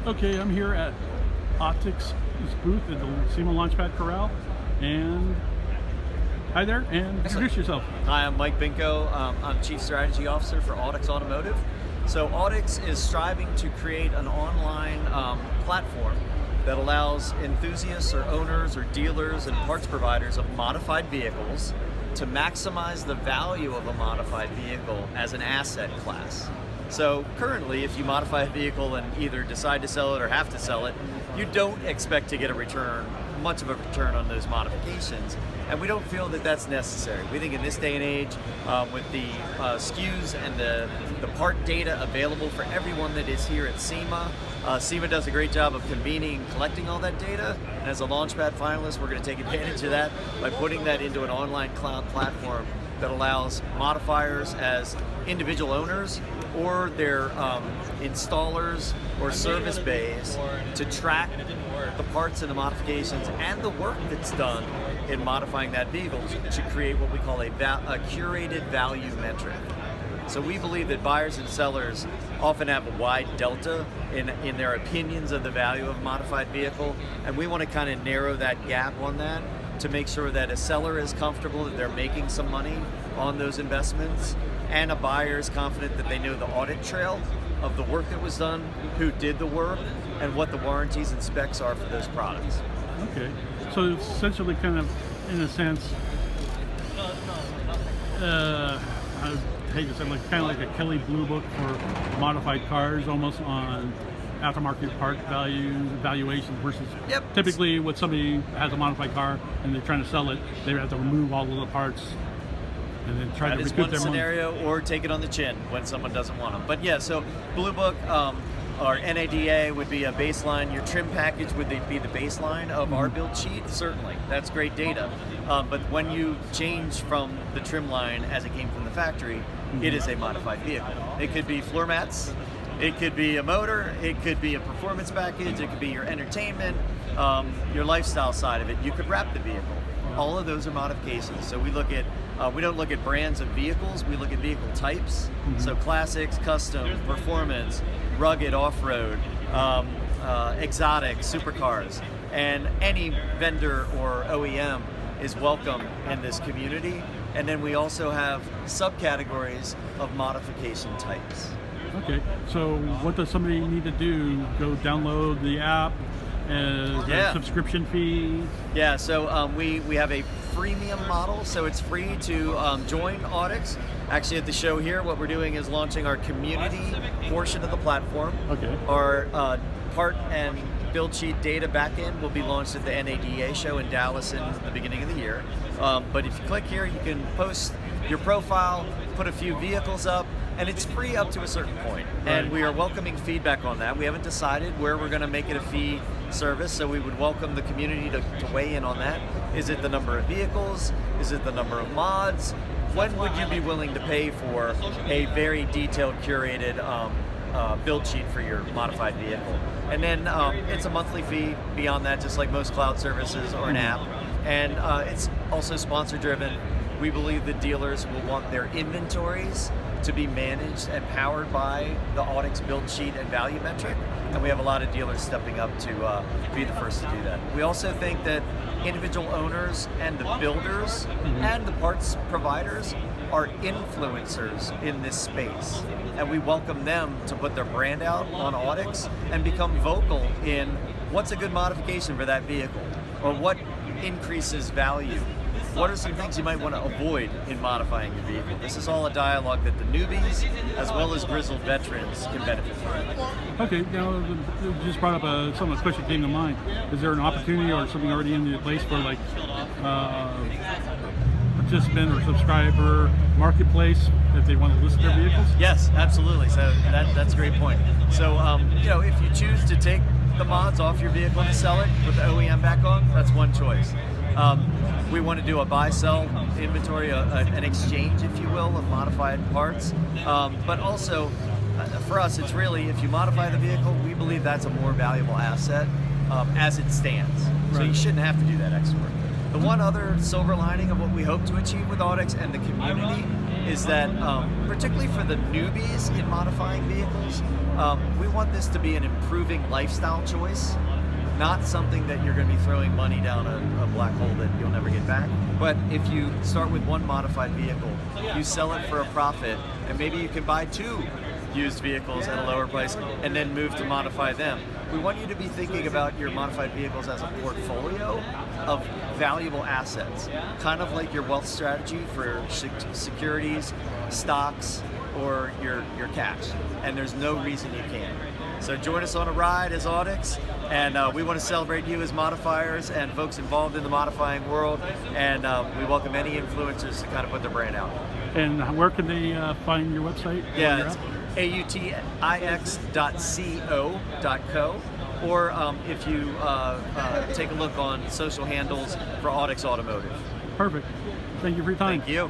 Okay, I'm here at Autix's booth at the SEMA Launch Pad Corral, and hi there, and introduce yourself. Hi, I'm Mike Binko. I'm Chief Strategy Officer for Autix Automotive. So Autix is striving to create an online platform that allows enthusiasts or owners or dealers and parts providers of modified vehicles to maximize the value of a modified vehicle as an asset class. So currently, if you modify a vehicle and either decide to sell it or have to sell it, you don't expect to get a return, much of a return on those modifications. And we don't feel that that's necessary. We think in this day and age, with the SKUs and the part data available for everyone that is here at SEMA, SEMA does a great job of convening and collecting all that data. And as a Launchpad finalist, we're going to take advantage of that by putting that into an online cloud platform that allows modifiers as individual owners or their installers or service bays to track the parts and the modifications and the work that's done in modifying that vehicle to create what we call a curated value metric. So we believe that buyers and sellers often have a wide delta in their opinions of the value of a modified vehicle, and we want to kind of narrow that gap on that to make sure that a seller is comfortable that they're making some money on those investments, and a buyer is confident that they know the audit trail of the work that was done, who did the work, and what the warranties and specs are for those products. Okay, so it's essentially kind of, in a sense, I hate to say, like kind of like a Kelly Blue Book for modified cars, almost on aftermarket part valuations versus typically what somebody has a modified car and they're trying to sell it, they have to remove all of the parts and then try to recoup their money. That is one scenario, or take it on the chin when someone doesn't want them. But yeah, so Blue Book or NADA would be a baseline. Your trim package would be the baseline of our build sheet. Certainly, that's great data. But when you change from the trim line as it came from the factory, it is a modified vehicle. It could be floor mats, it could be a motor, it could be a performance package, it could be your entertainment, your lifestyle side of it. You could wrap the vehicle. All of those are modifications. So we look at, we don't look at brands of vehicles, we look at vehicle types. So classics, custom, performance, rugged, off-road, exotic, supercars. And any vendor or OEM is welcome in this community. And then we also have subcategories of modification types. Okay, so what does somebody need to do? Go download the app? A subscription fee? Yeah, so we have a freemium model, so it's free to join Autix. Actually, at the show here, what we're doing is launching our community portion of the platform. Okay. Our part and build sheet data backend will be launched at the NADA show in Dallas in the beginning of the year. But if you click here, you can post your profile, put a few vehicles up, and it's free up to a certain point. And we are welcoming feedback on that. We haven't decided where we're going to make it a fee service, so we would welcome the community to weigh in on that. Is it the number of vehicles? Is it the number of mods? When would you be willing to pay for a very detailed, curated build sheet for your modified vehicle? And then it's a monthly fee beyond that, just like most cloud services or an app. And it's also sponsor driven. We believe that dealers will want their inventories to be managed and powered by the Autix build sheet and value metric, and we have a lot of dealers stepping up to be the first to do that. We also think that individual owners and the builders and the parts providers are influencers in this space, and we welcome them to put their brand out on Autix and become vocal in what's a good modification for that vehicle, or what increases value. What are some things you might want to avoid in modifying your vehicle? This is all a dialogue that the newbies, as well as grizzled veterans, can benefit from. Okay, now you just brought up a question came to mind. Is there an opportunity or something already in place for like participant or subscriber marketplace if they want to list their vehicles? Yes, absolutely. So that's a great point. So if you choose to take the mods off your vehicle and sell it with the OEM back on, that's one choice. We want to do a buy-sell inventory, an exchange, if you will, of modified parts. But also, for us, it's really, if you modify the vehicle, we believe that's a more valuable asset as it stands. So you shouldn't have to do that extra work. The one other silver lining of what we hope to achieve with Autix and the community is that particularly for the newbies in modifying vehicles, we want this to be an improving lifestyle choice, not something that you're going to be throwing money down a black hole that you'll never get back. But if you start with one modified vehicle, you sell it for a profit, and maybe you can buy 2 used vehicles at a lower price and then move to modify them. We want you to be thinking about your modified vehicles as a portfolio of valuable assets, kind of like your wealth strategy for securities, stocks, or your cash. And there's no reason you can't. So join us on a ride as Autix, and we want to celebrate you as modifiers and folks involved in the modifying world, and we welcome any influencers to kind of put their brand out. And where can they find your website? Yeah, it's autix.co.co, or if you take a look on social handles for Autix Automotive. Perfect. Thank you for your time. Thank you.